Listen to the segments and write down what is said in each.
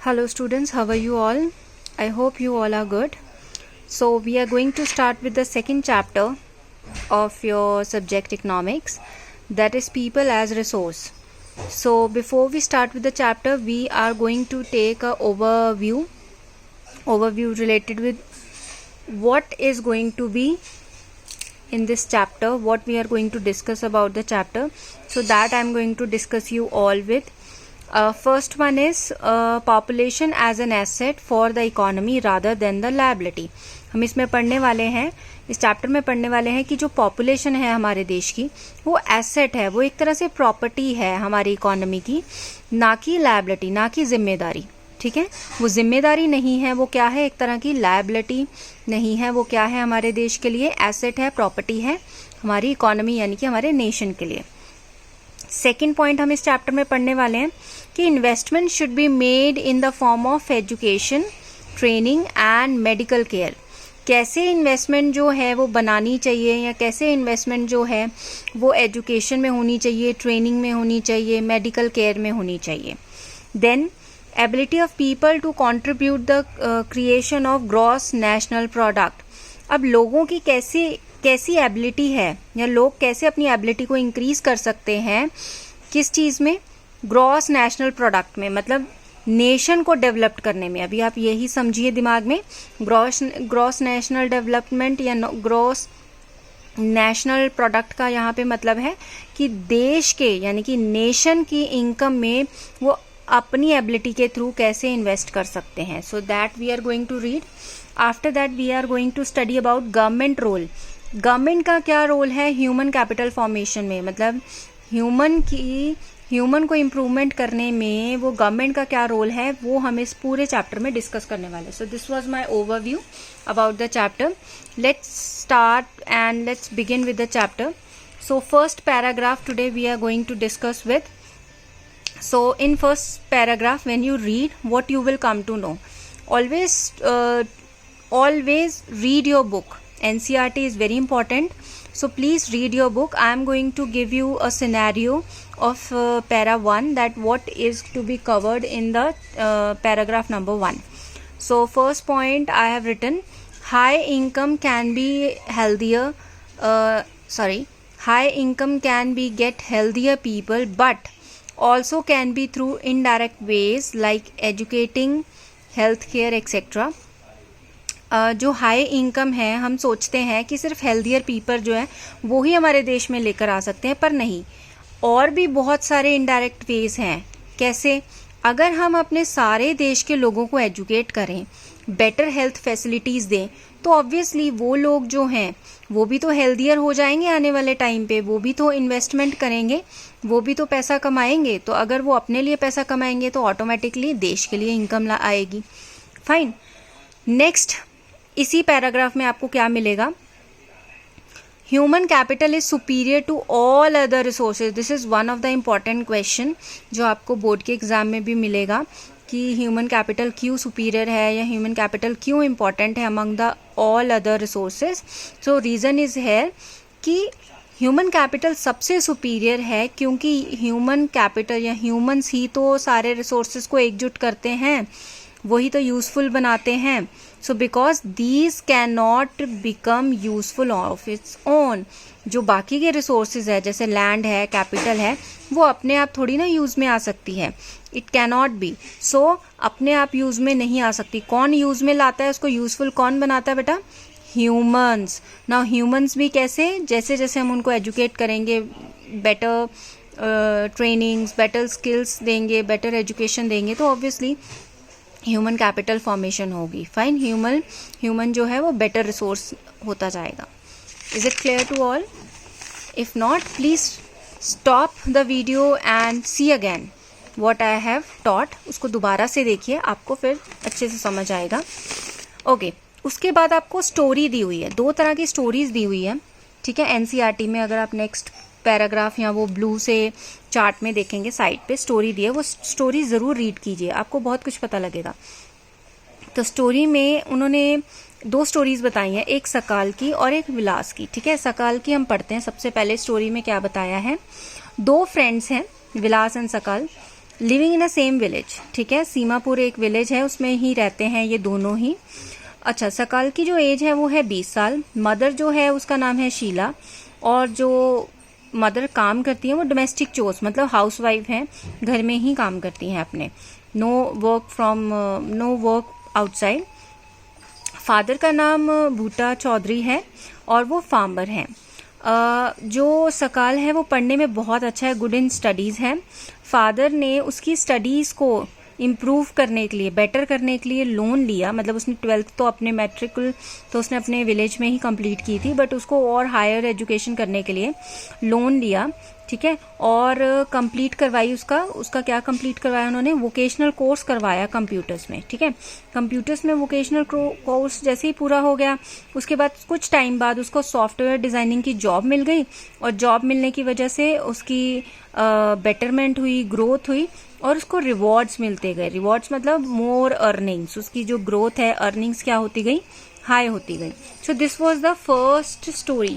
Hello students, how are you all? I hope you all are good. So we are going to start with the second chapter of your subject economics, that is people as resource. So before we start with the chapter, we are going to take a overview related with what is going to be in this chapter, what we are going to discuss about the chapter. So that I am going to discuss you all with. First one is population as an asset for the economy rather than the liability. हम इसमें पढ़ने वाले हैं, इस chapter में पढ़ने वाले हैं कि जो पॉपुलेशन है हमारे देश की वो एसेट है, वो एक तरह से प्रॉपर्टी है हमारी इकोनॉमी की, ना कि लायबिलिटी, ना कि जिम्मेदारी. ठीक है, वो जिम्मेदारी नहीं है, वो क्या है, एक तरह की लायबिलिटी नहीं है, वो क्या है, हमारे देश के लिए एसेट है, प्रॉपर्टी है हमारी इकोनॉमी यानी कि हमारे नेशन के लिए. सेकेंड पॉइंट हम इस चैप्टर में पढ़ने वाले हैं कि investment should be made in the form of education, training and medical care. कैसे इन्वेस्टमेंट जो है वो बनानी चाहिए या कैसे इन्वेस्टमेंट जो है वो एजुकेशन में होनी चाहिए, ट्रेनिंग में होनी चाहिए, मेडिकल केयर में होनी चाहिए. Then ability of people to contribute the creation of gross national product. अब लोगों की कैसी एबिलिटी है या लोग कैसे अपनी एबिलिटी को इंक्रीज कर सकते हैं, किस चीज़ में, ग्रॉस नेशनल प्रोडक्ट में, मतलब नेशन को डेवलप करने में. अभी आप यही समझिए दिमाग में, ग्रॉस नेशनल डेवलपमेंट या ग्रॉस नेशनल प्रोडक्ट का यहाँ पे मतलब है कि देश के यानी कि नेशन की इनकम में वो अपनी एबिलिटी के थ्रू कैसे इन्वेस्ट कर सकते हैं. So that we are going to read. After that we are going to study about government role. Government का क्या रोल है ह्यूमन कैपिटल फॉर्मेशन में, मतलब ह्यूमन को इम्प्रूवमेंट करने में वो गवर्नमेंट का क्या रोल है वो हम इस पूरे चैप्टर में डिस्कस करने वाले. So this was my overview about the chapter. Let's start and let's begin with the chapter. So first paragraph today we are going to discuss with. So in first paragraph, when you read, what you will come to know, always read your book. NCERT is very important, so please read your book. I am going to give you a scenario of para 1, that what is to be covered in the paragraph number 1. So first point I have written, high income can be get healthier people, but also can be through indirect ways like educating, healthcare etc. जो high income है, हम सोचते हैं कि सिर्फ healthier people जो है वो ही हमारे देश में लेकर आ सकते हैं, पर नहीं, और भी बहुत सारे इनडायरेक्ट वेज हैं. कैसे? अगर हम अपने सारे देश के लोगों को एजुकेट करें, बेटर हेल्थ फैसिलिटीज़ दें, तो ऑब्वियसली वो लोग जो हैं वो भी तो हेल्थियर हो जाएंगे आने वाले टाइम पे, वो भी तो इन्वेस्टमेंट करेंगे, वो भी तो पैसा कमाएंगे. तो अगर वो अपने लिए पैसा कमाएंगे तो ऑटोमेटिकली देश के लिए इनकम आएगी. फाइन. नेक्स्ट, इसी पैराग्राफ में आपको क्या मिलेगा, human capital is superior to all other resources. This is one of the important question जो आपको बोर्ड के एग्जाम में भी मिलेगा कि ह्यूमन कैपिटल क्यों सुपीरियर है या ह्यूमन कैपिटल क्यों इम्पॉर्टेंट है among the all other resources. So reason is है कि ह्यूमन कैपिटल सबसे सुपीरियर है क्योंकि ह्यूमन कैपिटल या ह्यूमंस ही तो सारे रिसोर्सेज को एकजुट करते हैं, वही तो यूज़फुल बनाते हैं. So because these can not become useful of its own. जो बाकी के रिसोर्सेज है जैसे लैंड है, कैपिटल है, वो अपने आप थोड़ी ना यूज़ में आ सकती है. It can not be. So अपने आप यूज़ में नहीं आ सकती. कौन यूज़ में लाता है, उसको यूज़फुल कौन बनाता है बेटा? ह्यूमंस. नाउ ह्यूमंस भी कैसे? जैसे जैसे हम उनको एजुकेट करेंगे, बेटर ट्रेनिंग्स, बेटर स्किल्स देंगे, बेटर एजुकेशन देंगे, तो ऑब्वियसली ह्यूमन कैपिटल फॉर्मेशन होगी. फाइन. ह्यूमन जो है वो बेटर रिसोर्स होता जाएगा. Is it clear to all? If not, please stop the video and see again what I have taught. उसको दोबारा से देखिए, आपको फिर अच्छे से समझ आएगा. ओके. उसके बाद आपको स्टोरी दी हुई है, 2 तरह की स्टोरीज दी हुई है. ठीक है, एनसीईआरटी में अगर आप नेक्स्ट पैराग्राफ या वो ब्लू से चार्ट में देखेंगे, साइड पे स्टोरी दी है, वो स्टोरी ज़रूर रीड कीजिए, आपको बहुत कुछ पता लगेगा. तो स्टोरी में उन्होंने 2 स्टोरीज बताई हैं, एक सकाल की और एक विलास की. ठीक है, सकाल की हम पढ़ते हैं. सबसे पहले स्टोरी में क्या बताया है, 2 फ्रेंड्स हैं, विलास एंड सकाल. Living in a same village, ठीक है, सीमापुर एक विलेज है, उसमें ही रहते हैं ये दोनों ही। अच्छा, सकाल की जो एज है वो है 20 साल। मदर जो है उसका नाम है शीला, और जो मदर काम करती हैं वो डोमेस्टिक चोर्स मतलब हाउस वाइफ हैं, घर में ही काम करती हैं अपने, नो वर्क आउटसाइड। फादर का नाम भूटा चौधरी है और वो फार्मर हैं। जो सकाल है वो पढ़ने में बहुत अच्छा है, गुड इन स्टडीज़ है। फादर ने उसकी स्टडीज़ को इम्प्रूव करने के लिए, बेटर करने के लिए लोन लिया, मतलब उसने 12th तो अपने मैट्रिकुल तो उसने अपने विलेज में ही कंप्लीट की थी, बट उसको और हायर एजुकेशन करने के लिए लोन लिया, ठीक है, और कंप्लीट करवाई। उसका क्या कंप्लीट करवाया उन्होंने, वोकेशनल कोर्स करवाया कंप्यूटर्स में, ठीक है। कंप्यूटर्स में वोकेशनल कोर्स जैसे ही पूरा हो गया, उसके बाद कुछ टाइम बाद उसको सॉफ्टवेयर डिज़ाइनिंग की जॉब मिल गई, और जॉब मिलने की वजह से उसकी बेटरमेंट हुई, ग्रोथ हुई, और उसको रिवॉर्ड्स मिलते गए। रिवॉर्ड्स मतलब मोर अर्निंग्स, उसकी जो ग्रोथ है, अर्निंग्स क्या होती गई, हाई होती गई। So this was the first story.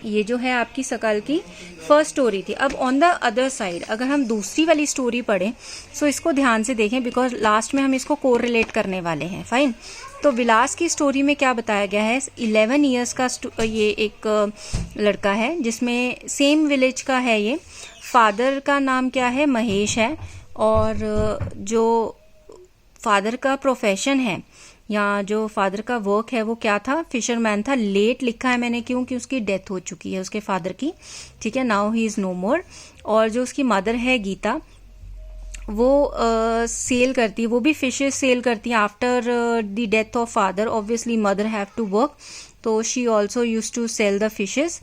ये जो है आपकी सकाल की फर्स्ट स्टोरी थी। अब ऑन द अदर साइड अगर हम दूसरी वाली स्टोरी पढ़ें, सो इसको ध्यान से देखें, बिकॉज लास्ट में हम इसको कोरिलेट करने वाले हैं, फाइन। तो विलास की स्टोरी में क्या बताया गया है, 11 ईयर्स का ये एक लड़का है, जिसमें सेम विलेज का है ये। फादर का नाम क्या है, महेश है, और जो फादर का प्रोफेशन है या जो फादर का वर्क है वो क्या था, फिशरमैन था। लेट लिखा है मैंने क्योंकि उसकी डेथ हो चुकी है उसके फादर की, ठीक है, नाउ ही इज नो मोर। और जो उसकी मदर है गीता, वो सेल करती है, वो भी फिशेस सेल करती है। After the death of father obviously mother have to work, तो she also use to sell the fishes.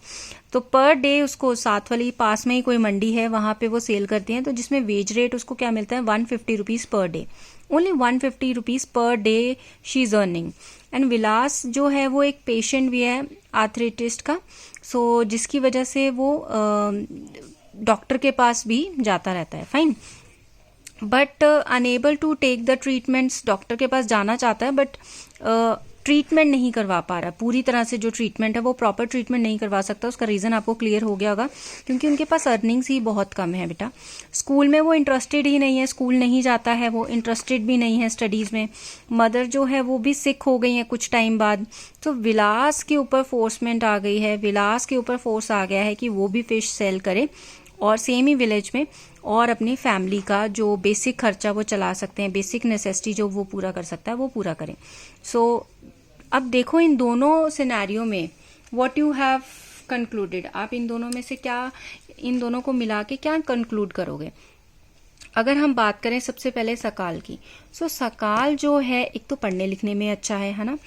तो पर डे उसको साथ वाली पास में ही कोई मंडी है, वहां पे वो सेल करती हैं, तो जिसमें वेज रेट उसको क्या मिलता है, 150 rupees per day, only 150 rupees per day she is earning. And Vilas जो है वो एक पेशेंट भी है आर्थराइटिस का, सो जिसकी वजह से वो डॉक्टर के पास भी जाता रहता है, fine, but unable to take the treatments. Doctor के पास जाना चाहता है बट ट्रीटमेंट नहीं करवा पा रहा, पूरी तरह से जो ट्रीटमेंट है वो प्रॉपर ट्रीटमेंट नहीं करवा सकता। उसका रीज़न आपको क्लियर हो गया होगा, क्योंकि उनके पास अर्निंग्स ही बहुत कम है बेटा। स्कूल में वो इंटरेस्टेड ही नहीं है, स्कूल नहीं जाता है, वो इंटरेस्टेड भी नहीं है स्टडीज़ में। मदर जो है वो भी सिक हो गई है कुछ टाइम बाद, तो विलास के ऊपर फोर्समेंट आ गई है, विलास के ऊपर फोर्स आ गया है कि वो भी फिश सेल करे और सेम ही विलेज में, और अपनी फैमिली का जो बेसिक खर्चा वो चला सकते हैं, बेसिक नेसेसिटी जो वो पूरा कर सकता है वो पूरा करें। सो अब देखो इन दोनों सिनेरियो में व्हाट यू हैव कंक्लूडेड, आप इन दोनों में से क्या, इन दोनों को मिला के क्या कंक्लूड करोगे। अगर हम बात करें सबसे पहले सकाल की, सो सकाल जो है एक तो पढ़ने लिखने में अच्छा है ना,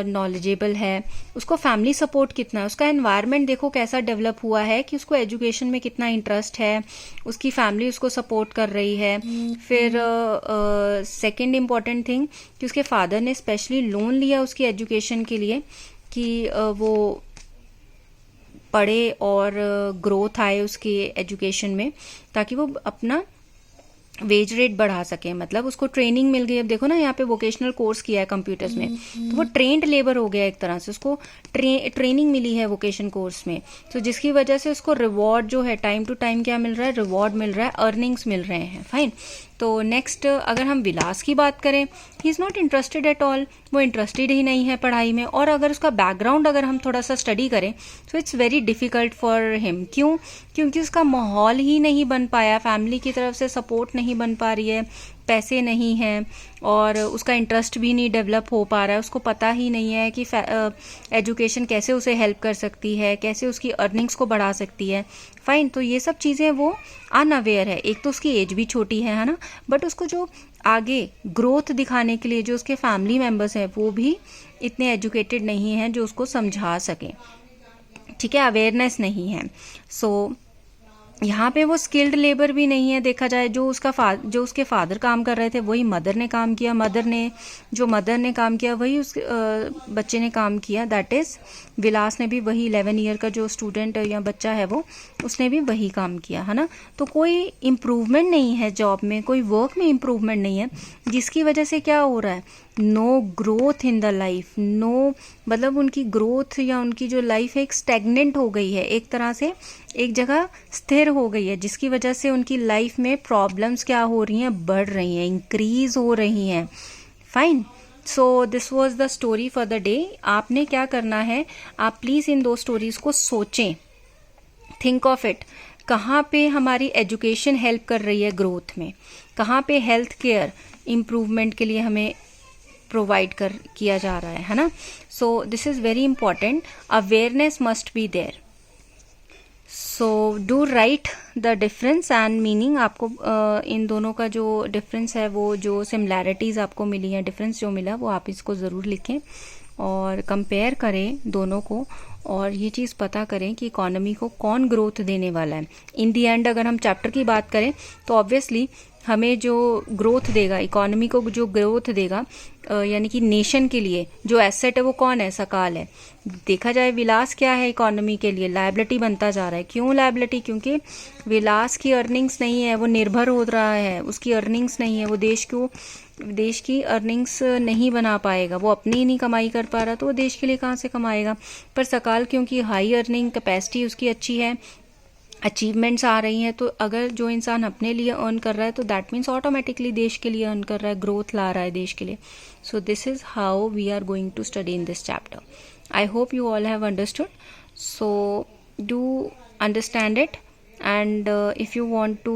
नॉलेजेबल है, उसको फैमिली सपोर्ट कितना है, उसका एनवायरनमेंट देखो कैसा डेवलप हुआ है कि उसको एजुकेशन में कितना इंटरेस्ट है, उसकी फैमिली उसको सपोर्ट कर रही है। फिर सेकंड इम्पॉर्टेंट थिंग कि उसके फादर ने स्पेशली लोन लिया उसकी एजुकेशन के लिए कि वो पढ़े और ग्रोथ आए उसकी एजुकेशन में, ताकि वो अपना वेज रेट बढ़ा सके, मतलब उसको ट्रेनिंग मिल गई। अब देखो ना यहाँ पे वोकेशनल कोर्स किया है कंप्यूटर्स में, तो वो ट्रेंड लेबर हो गया एक तरह से, उसको ट्रेनिंग मिली है वोकेशन कोर्स में, तो जिसकी वजह से उसको रिवॉर्ड जो है टाइम टू टाइम क्या मिल रहा है, रिवॉर्ड मिल रहा है, अर्निंग्स मिल रहे हैं, फाइन। तो नेक्स्ट अगर हम विलास की बात करें, he is not interested at all, वो इंटरेस्टेड ही नहीं है पढ़ाई में। और अगर उसका बैकग्राउंड अगर हम थोड़ा सा स्टडी करें तो it's very difficult for him, क्यों, क्योंकि उसका माहौल ही नहीं बन पाया, फैमिली की तरफ से सपोर्ट नहीं बन पा रही है, पैसे नहीं हैं, और उसका इंटरेस्ट भी नहीं डेवलप हो पा रहा है, उसको पता ही नहीं है कि एजुकेशन कैसे उसे हेल्प कर सकती है, कैसे उसकी अर्निंग्स को बढ़ा सकती है, फाइन। तो ये सब चीज़ें वो अनअवेयर है। एक तो उसकी एज भी छोटी है ना, बट उसको जो आगे ग्रोथ दिखाने के लिए जो उसके फैमिली मेम्बर्स हैं वो भी इतने एजुकेटेड नहीं हैं जो उसको समझा सकें, ठीक है, अवेयरनेस नहीं है। सो यहाँ पे वो स्किल्ड लेबर भी नहीं है देखा जाए, जो उसके फादर काम कर रहे थे वही मदर ने काम किया, मदर ने काम किया वही उस बच्चे ने काम किया, दैट इज विलास ने भी वही 11 ईयर का जो स्टूडेंट या बच्चा है वो उसने भी वही काम किया है ना। तो कोई इम्प्रूवमेंट नहीं है जॉब में, कोई वर्क में इम्प्रूवमेंट नहीं है, जिसकी वजह से क्या हो रहा है, no growth in the life, no मतलब उनकी ग्रोथ या उनकी जो लाइफ है एक स्टेगनेंट हो गई है, एक तरह से एक जगह स्थिर हो गई है, जिसकी वजह से उनकी लाइफ में प्रॉब्लम्स क्या हो रही हैं, बढ़ रही हैं, इंक्रीज हो रही हैं। Fine, so this was the story for the day. आपने क्या करना है, आप प्लीज़ इन 2 स्टोरीज को सोचें, थिंक ऑफ इट, कहाँ पे हमारी एजुकेशन हेल्प कर रही है ग्रोथ में, कहाँ पे हेल्थ केयर इम्प्रूवमेंट के लिए हमें प्रोवाइड किया जा रहा है ना। So this is very important, awareness must be there. So do write the difference and meaning. आपको इन दोनों का जो डिफरेंस है, वो जो सिमिलैरिटीज़ आपको मिली हैं, डिफरेंस जो मिला, वो आप इसको ज़रूर लिखें और कंपेयर करें दोनों को, और ये चीज़ पता करें कि इकोनॉमी को कौन ग्रोथ देने वाला है। इन दी एंड अगर हम चैप्टर की बात करें तो ऑब्वियसली हमें जो ग्रोथ देगा, इकोनॉमी को जो ग्रोथ देगा, यानी कि नेशन के लिए जो एसेट है वो कौन है, सकाल है। देखा जाए विलास क्या है इकोनॉमी के लिए, लायबिलिटी बनता जा रहा है। क्यों लायबिलिटी? क्योंकि विलास की अर्निंग्स नहीं है, वो निर्भर हो रहा है, उसकी अर्निंग्स नहीं है, वो देश की अर्निंग्स नहीं बना पाएगा, वो अपनी ही नहीं कमाई कर पा रहा, तो वो देश के लिए कहाँ से कमाएगा। पर सकाल क्योंकि हाई अर्निंग कैपेसिटी उसकी अच्छी है, अचीवमेंट्स आ रही हैं, तो अगर जो इंसान अपने लिए अर्न कर रहा है तो दैट मीन्स ऑटोमेटिकली देश के लिए अर्न कर रहा है, ग्रोथ ला रहा है देश के लिए। So this is how we are going to study in this chapter. I hope you all have understood. So do understand it, and if you want to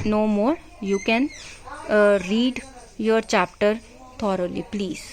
know more, you can read your chapter thoroughly, please.